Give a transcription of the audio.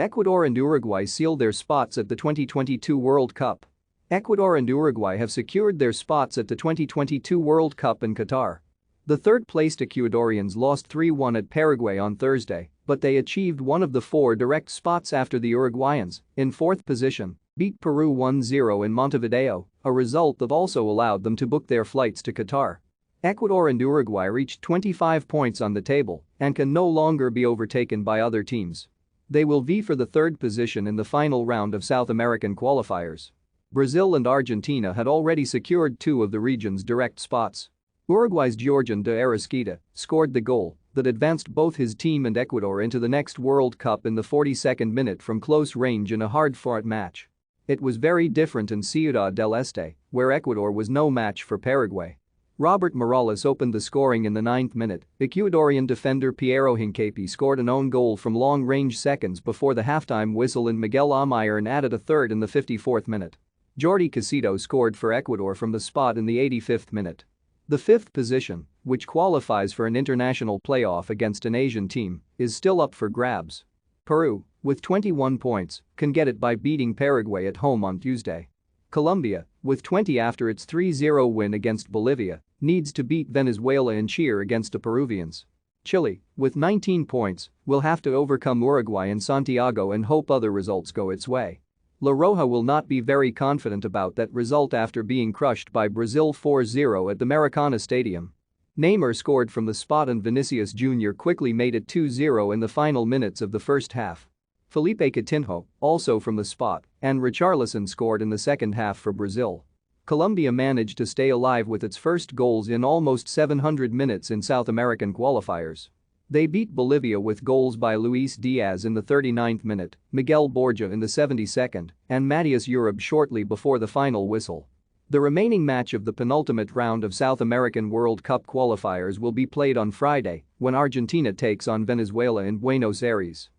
Ecuador and Uruguay seal their spots at the 2022 World Cup. Ecuador and Uruguay have secured their spots at the 2022 World Cup in Qatar. The third-placed Ecuadorians lost 3-1 at Paraguay on Thursday, but they achieved one of the four direct spots after the Uruguayans, in fourth position, beat Peru 1-0 in Montevideo, a result that also allowed them to book their flights to Qatar. Ecuador and Uruguay reached 25 points on the table and can no longer be overtaken by other teams. They will vie for the third position in the final round of South American qualifiers. Brazil and Argentina had already secured two of the region's direct spots. Uruguay's Georgian de Arrasqueta scored the goal that advanced both his team and Ecuador into the next World Cup in the 42nd minute from close range in a hard-fought match. It was very different in Ciudad del Este, where Ecuador was no match for Paraguay. Robert Morales opened the scoring in the 9th minute. Ecuadorian defender Piero Hincapié scored an own goal from long-range seconds before the halftime whistle, and Miguel Amaiern added a third in the 54th minute. Jordi Casito scored for Ecuador from the spot in the 85th minute. The fifth position, which qualifies for an international playoff against an Asian team, is still up for grabs. Peru, with 21 points, can get it by beating Paraguay at home on Tuesday. Colombia, with 20 after its 3-0 win against Bolivia, needs to beat Venezuela and cheer against the Peruvians. Chile, with 19 points, will have to overcome Uruguay in Santiago and hope other results go its way. La Roja will not be very confident about that result after being crushed by Brazil 4-0 at the Maracana Stadium. Neymar scored from the spot and Vinicius Jr. quickly made it 2-0 in the final minutes of the first half. Felipe Coutinho, also from the spot, and Richarlison scored in the second half for Brazil. Colombia managed to stay alive with its first goals in almost 700 minutes in South American qualifiers. They beat Bolivia with goals by Luis Diaz in the 39th minute, Miguel Borja in the 72nd, and Matías Uribe shortly before the final whistle. The remaining match of the penultimate round of South American World Cup qualifiers will be played on Friday when Argentina takes on Venezuela in Buenos Aires.